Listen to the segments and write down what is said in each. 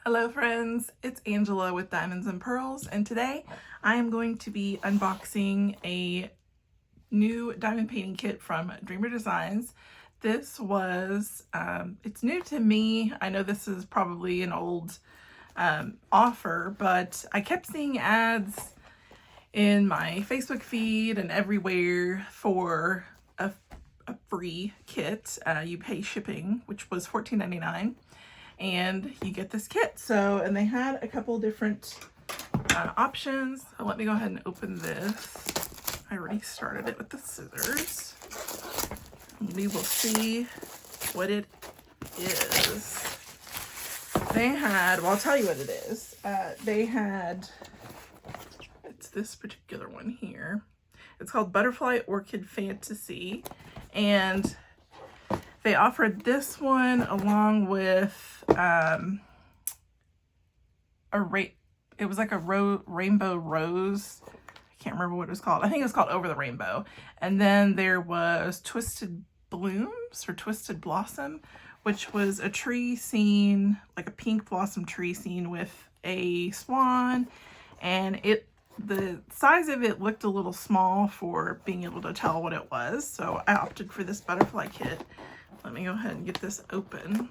Hello friends, it's Angela with Diamonds and Pearls, and today I am going to be unboxing a new diamond painting kit from Dreamer Designs. This was, it's new to me. I know this is probably an old offer, but I kept seeing ads in my Facebook feed and everywhere for a free kit. You pay shipping, which was $14.99. And you get this kit. So, and they had a couple different options. So let me go ahead and open this. I already started it with the scissors. We will see what it is. They had, well, I'll tell you what it is. They had, it's this particular one here. It's called Butterfly Orchid Fantasy. And they offered this one along with it was like a rainbow rose. I can't remember what it was called. I think it was called Over the Rainbow. And then there was Twisted Blooms or Twisted Blossom, which was a tree scene, like a pink blossom tree scene with a swan. And the size of it looked a little small for being able to tell what it was. So I opted for this butterfly kit. Let me go ahead and get this open.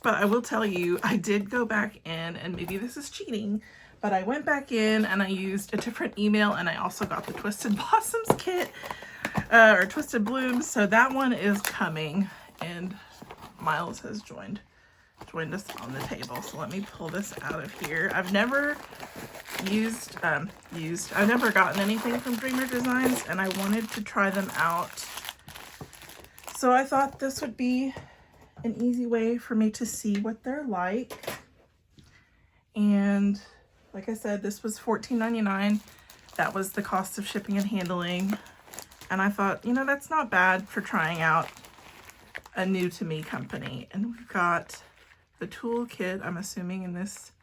But I will tell you, I did go back in, and maybe this is cheating, but I went back in and I used a different email, and I also got the Twisted Blossoms kit, or Twisted Blooms. So that one is coming, and Miles has joined us on the table. So let me pull this out of here. I've never I've never gotten anything from Dreamer Designs, and I wanted to try them out. So I thought this would be an easy way for me to see what they're like. And like I said, this was $14.99. That was the cost of shipping and handling. And I thought, you know, that's not bad for trying out a new to me company. And we've got the toolkit, I'm assuming, in this.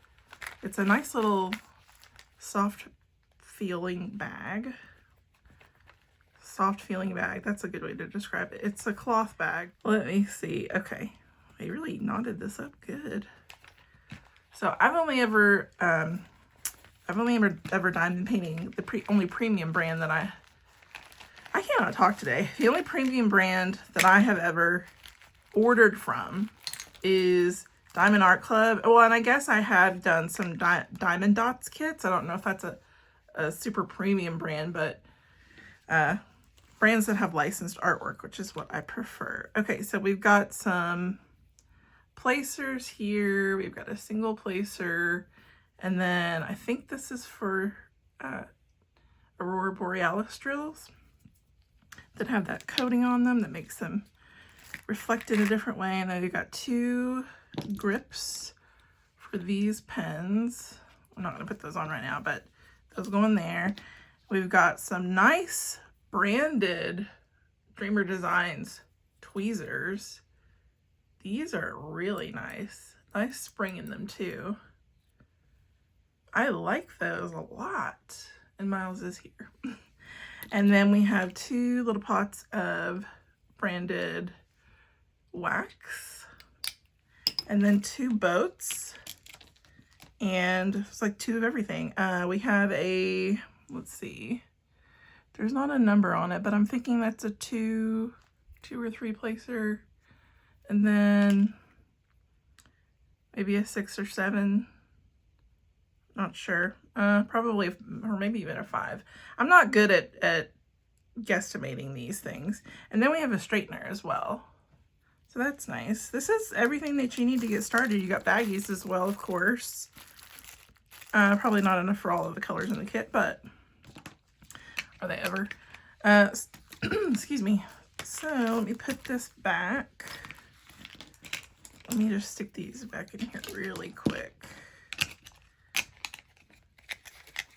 It's a nice little soft feeling bag. Soft feeling bag, that's a good way to describe it. It's a cloth bag. Let me see. Okay, they really knotted this up good. So I've only ever diamond painting the only premium brand that I cannot talk today. The only premium brand that I have ever ordered from is Diamond Art Club. Well, and I guess I have done some Diamond Dots kits. I don't know if that's a super premium brand, but brands that have licensed artwork, which is what I prefer. Okay, so we've got some placers here. We've got a single placer, and then I think this is for Aurora Borealis drills that have that coating on them that makes them reflect in a different way. And then we've got two grips for these pens. I'm not gonna put those on right now, but those go in there. We've got some nice branded Dreamer Designs tweezers. These are really nice. Nice spring in them too. I like those a lot. And Miles is here. And then we have two little pots of branded wax. And then two boats. And it's like two of everything. We have a, let's see. There's not a number on it, but I'm thinking that's a two or three placer. And then maybe a 6 or 7. Not sure. Probably, or maybe even a 5. I'm not good at guesstimating these things. And then we have a straightener as well. So that's nice. This is everything that you need to get started. You got baggies as well, of course. Probably not enough for all of the colors in the kit, but are they ever? Excuse me. So let me put this back. Let me just stick these back in here really quick.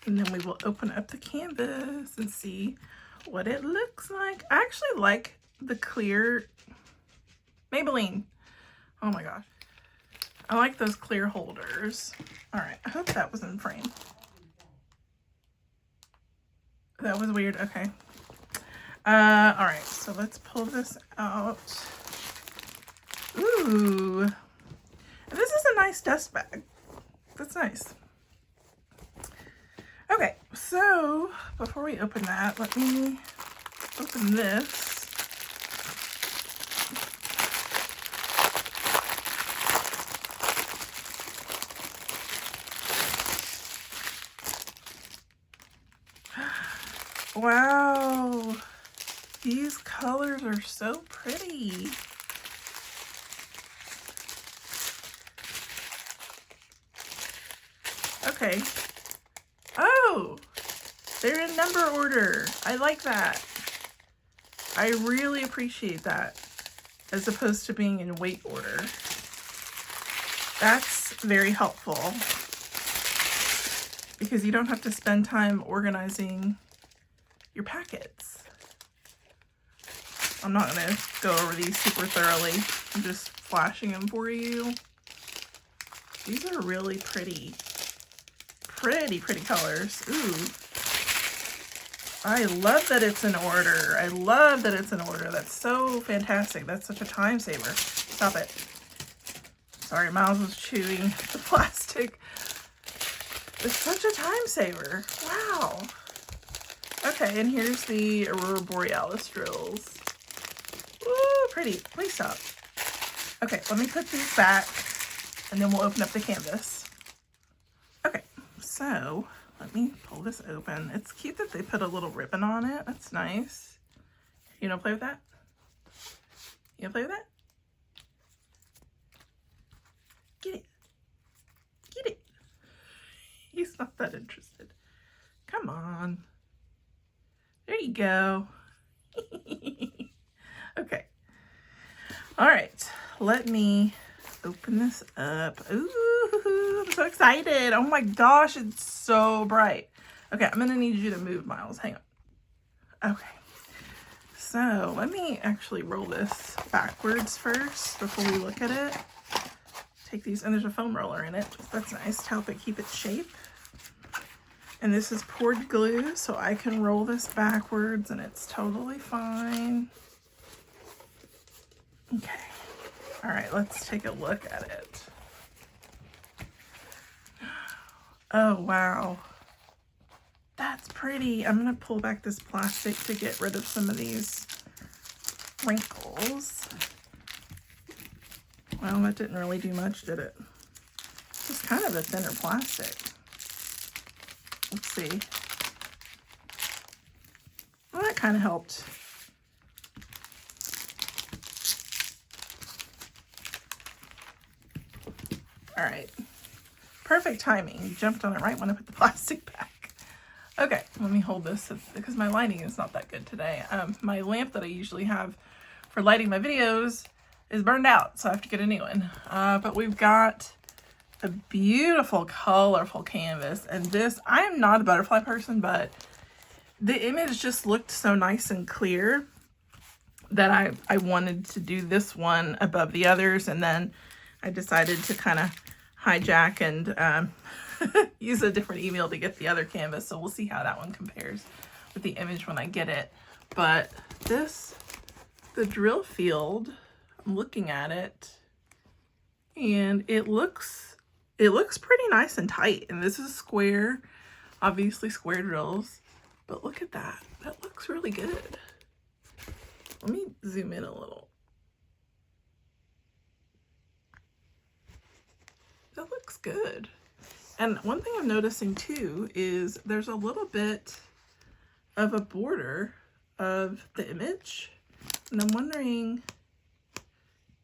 And then we will open up the canvas and see what it looks like. I actually like the clear Maybelline. Oh my gosh. I like those clear holders. All right, I hope that was in frame. That was weird. Okay. All right, so let's pull this out. Ooh. And nice dust bag. That's nice. Okay, so before we open that, let me open this. Wow, these colors are so pretty. Okay. Oh, they're in number order. I like that. I really appreciate that, as opposed to being in weight order. That's very helpful, because you don't have to spend time organizing your packets. I'm not going to go over these super thoroughly. I'm just flashing them for you. These are really pretty. Pretty colors. Ooh. I love that it's in order. I love that it's in order. That's so fantastic. That's such a time saver. Stop it. Sorry, Miles was chewing the plastic. It's such a time saver. Wow. Okay, and here's the Aurora Borealis drills. Ooh, pretty. Please stop. Okay, let me put these back, and then we'll open up the canvas. Okay, so let me pull this open. It's cute that they put a little ribbon on it. That's nice. You don't play with that? You don't play with that? Get it. Get it. He's not that interested. Come on. There you go. Okay. All right. Let me open this up. Ooh, I'm so excited. Oh my gosh, it's so bright. Okay, I'm gonna need you to move, Miles. Hang on. Okay. So let me actually roll this backwards first before we look at it. Take these, and there's a foam roller in it. That's nice to help it keep its shape. And this is poured glue, so I can roll this backwards and it's totally fine. Okay. All right, let's take a look at it. Oh, wow. That's pretty. I'm gonna pull back this plastic to get rid of some of these wrinkles. Well, that didn't really do much, did it? It's kind of a thinner plastic. Let's see. Well, that kind of helped. All right. Perfect timing. You jumped on it right when I put the plastic back. Okay, let me hold this because my lighting is not that good today. My lamp that I usually have for lighting my videos is burned out, so I have to get a new one. But we've got a beautiful, colorful canvas. And this, I am not a butterfly person, but the image just looked so nice and clear that I wanted to do this one above the others. And then I decided to kind of hijack and use a different email to get the other canvas. So we'll see how that one compares with the image when I get it. But this, the drill field, I'm looking at it and it looks pretty nice and tight. And this is square, obviously square drills, but look at that. That looks really good. Let me zoom in a little. That looks good. And one thing I'm noticing too is there's a little bit of a border of the image. And I'm wondering,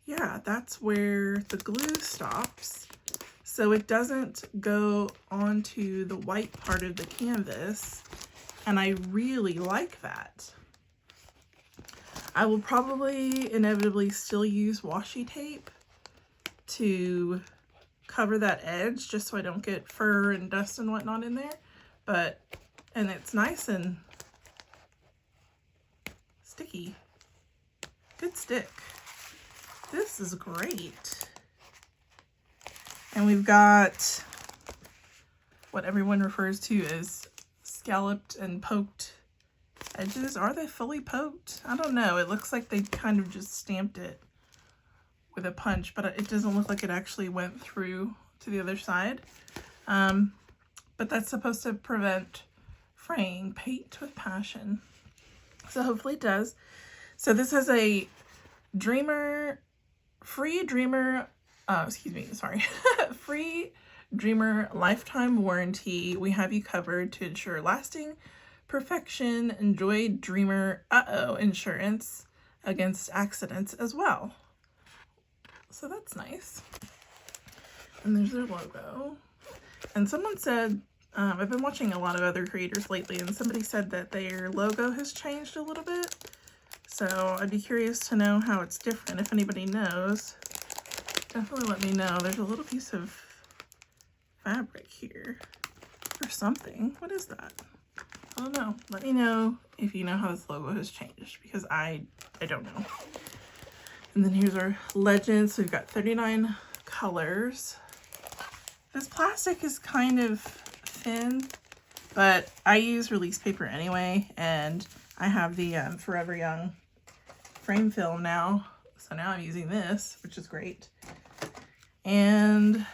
yeah, that's where the glue stops. So it doesn't go onto the white part of the canvas. And I really like that. I will probably inevitably still use washi tape to cover that edge just so I don't get fur and dust and whatnot in there. And it's nice and sticky. Good stick. This is great. And we've got what everyone refers to as scalloped and poked edges. Are they fully poked? I don't know. It looks like they kind of just stamped it with a punch, but it doesn't look like it actually went through to the other side. But that's supposed to prevent fraying. Paint with passion. So hopefully it does. So this has a free Dreamer lifetime warranty. We have you covered to ensure lasting perfection. Enjoy Dreamer insurance against accidents as well. So that's nice. And there's their logo. And someone said, I've been watching a lot of other creators lately, and somebody said that their logo has changed a little bit. So I'd be curious to know how it's different. If anybody knows, definitely let me know. There's a little piece of fabric here or something. What is that? I don't know. Let me know if you know how this logo has changed, because I don't know. And then here's our legends. So we've got 39 colors. This plastic is kind of thin, but I use release paper anyway, and I have the Forever Young frame film now. So now I'm using this, which is great. And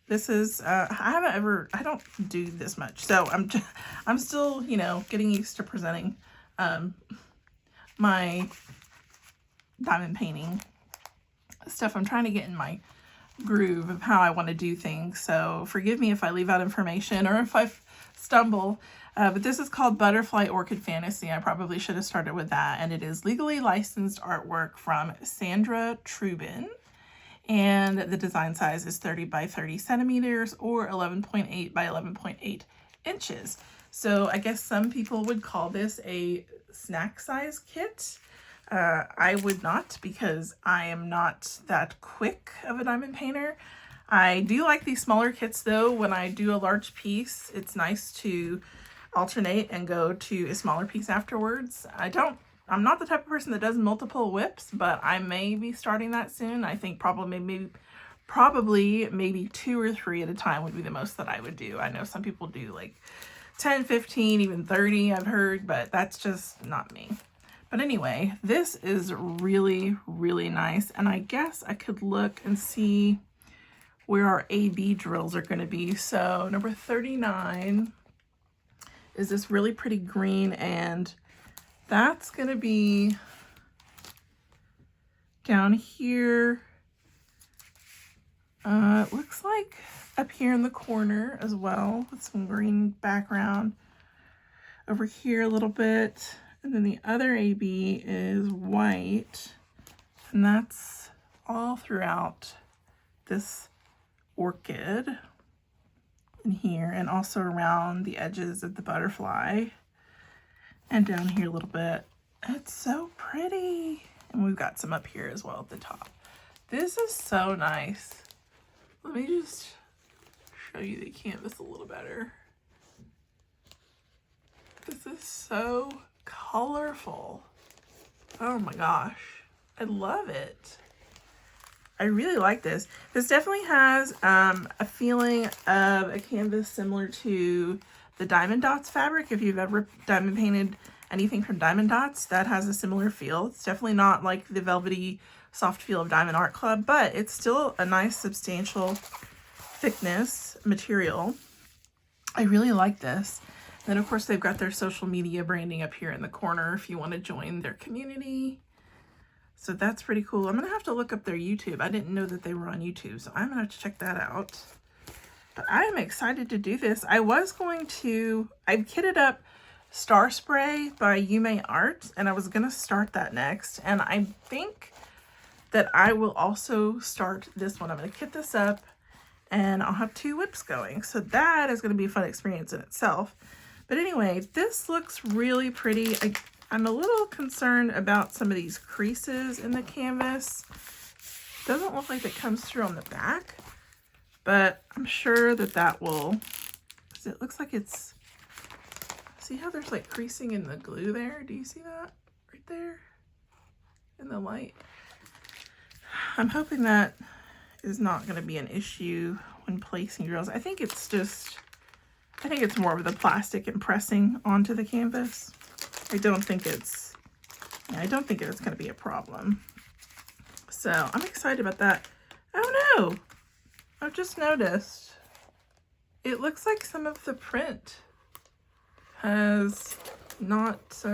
this is, I don't do this much. So I'm still, you know, getting used to presenting my diamond painting stuff. I'm trying to get in my groove of how I want to do things. So forgive me if I leave out information or if I stumble. But this is called Butterfly Orchid Fantasy. I probably should have started with that. And it is legally licensed artwork from Sandra Trubin. And the design size is 30 by 30 centimeters or 11.8 by 11.8 inches. So I guess some people would call this a snack size kit. I would not, because I am not that quick of a diamond painter. I do like these smaller kits though. When I do a large piece, it's nice to alternate and go to a smaller piece afterwards. I'm not the type of person that does multiple whips, but I may be starting that soon. I think probably maybe 2 or 3 at a time would be the most that I would do. I know some people do like 10, 15, even 30, I've heard, but that's just not me. But anyway, this is really, really nice. And I guess I could look and see where our AB drills are going to be. So number 39 is this really pretty green, and that's going to be down here. It looks like up here in the corner as well, with some green background. Over here a little bit. And then the other AB is white, and that's all throughout this orchid in here, and also around the edges of the butterfly and down here a little bit. It's so pretty. And we've got some up here as well at the top. This is so nice. Let me just show you the canvas a little better. This is so colorful. Oh my gosh, I love it. I really like this. This definitely has a feeling of a canvas similar to the Diamond Dots fabric. If you've ever diamond painted anything from Diamond Dots, that has a similar feel. It's definitely not like the velvety soft feel of Diamond Art Club, but it's still a nice substantial thickness material. I really like this. Then of course they've got their social media branding up here in the corner if you want to join their community. So that's pretty cool. I'm gonna have to look up their YouTube. I didn't know that they were on YouTube, so I'm gonna have to check that out. But I am excited to do this. I've kitted up Star Spray by Yume Art, and I was gonna start that next. And I think that I will also start this one. I'm gonna kit this up and I'll have 2 whips going. So that is gonna be a fun experience in itself. But anyway, this looks really pretty. I'm a little concerned about some of these creases in the canvas. Doesn't look like it comes through on the back, but I'm sure that will, because it looks like it's, see how there's like creasing in the glue there? Do you see that right there in the light? I'm hoping that is not going to be an issue when placing drills. I think it's more of the plastic impressing onto the canvas. I don't think it's going to be a problem. So So I'm excited about that. Oh no, I've just noticed it looks like some of the print has not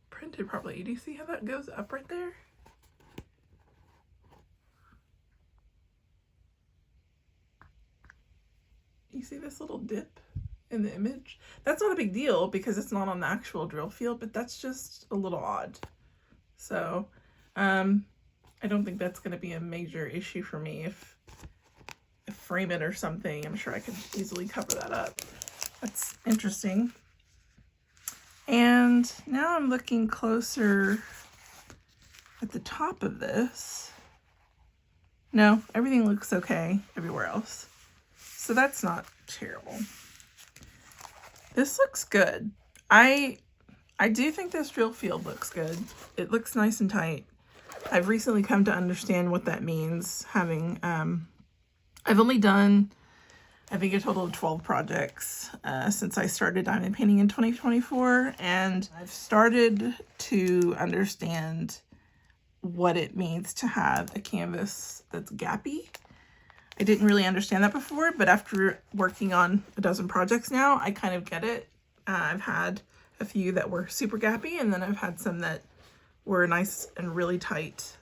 printed properly. Do you see how that goes up right there? You see this little dip in the image? That's not a big deal because it's not on the actual drill field, but that's just a little odd. So I don't think that's going to be a major issue for me. If frame it or something, I'm sure I could easily cover that up. That's interesting. And now I'm looking closer at the top of this. No, everything looks okay everywhere else. So that's not terrible. This looks good. I do think this drill field looks good. It looks nice and tight. I've recently come to understand what that means, having, I've only done, I think, a total of 12 projects since I started diamond painting in 2024, and I've started to understand what it means to have a canvas that's gappy. I didn't really understand that before, but after working on a dozen projects now, I kind of get it. I've had a few that were super gappy, and then I've had some that were nice and really tight.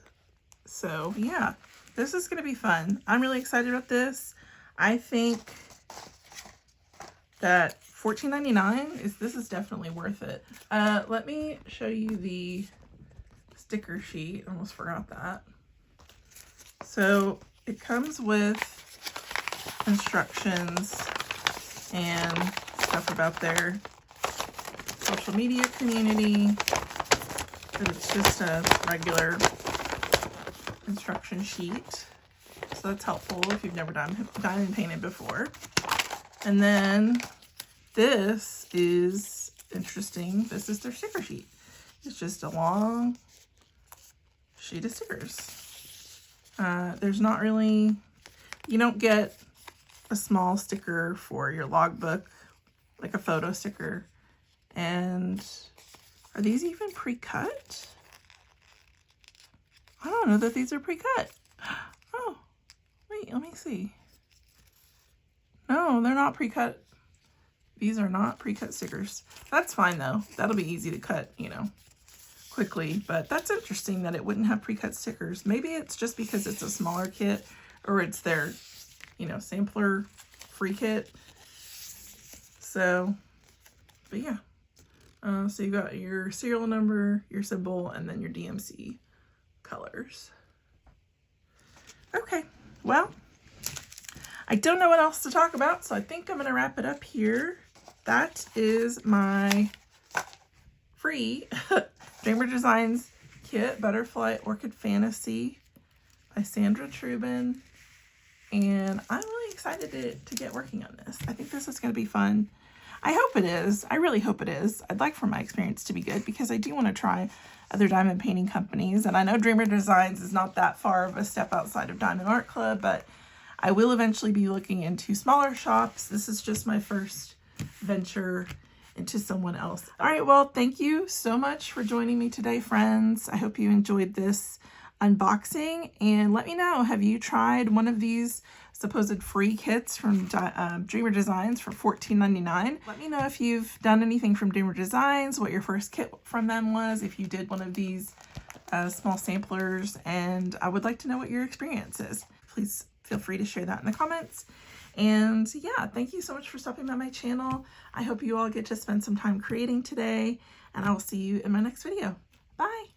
So yeah, this is going to be fun. I'm really excited about this. I think that $14.99 this is definitely worth it. Let me show you the sticker sheet. I almost forgot that. So it comes with instructions and stuff about their social media community. But it's just a regular instruction sheet. So that's helpful if you've never done diamond painted before. And then this is interesting. This is their sticker sheet. It's just a long sheet of stickers. There's not really, you don't get a small sticker for your logbook, like a photo sticker. And are these even pre-cut? I don't know that these are pre-cut. Oh, wait, let me see. No, they're not pre-cut. These are not pre-cut stickers. That's fine though. That'll be easy to cut, you know, quickly. But that's interesting that it wouldn't have pre-cut stickers. Maybe it's just because it's a smaller kit, or it's their, you know, sampler free kit. So, but yeah. So you got your serial number, your symbol, and then your DMC colors. Okay, well, I don't know what else to talk about, so I think I'm going to wrap it up here. That is my free Dreamer Designs kit, Butterfly Orchid Fantasy by Sandra Trubin. And I'm really excited to get working on this. I think this is going to be fun. I hope it is. I really hope it is. I'd like for my experience to be good because I do want to try other diamond painting companies. And I know Dreamer Designs is not that far of a step outside of Diamond Art Club, but I will eventually be looking into smaller shops. This is just my first venture into someone else. All right, well, thank you so much for joining me today, friends. I hope you enjoyed this unboxing, and let me know, have you tried one of these supposed free kits from Dreamer Designs for $14.99? Let me know if you've done anything from Dreamer Designs, what your first kit from them was, if you did one of these small samplers, and I would like to know what your experience is. Please feel free to share that in the comments. And yeah, thank you so much for stopping by my channel. I hope you all get to spend some time creating today, and I will see you in my next video. Bye!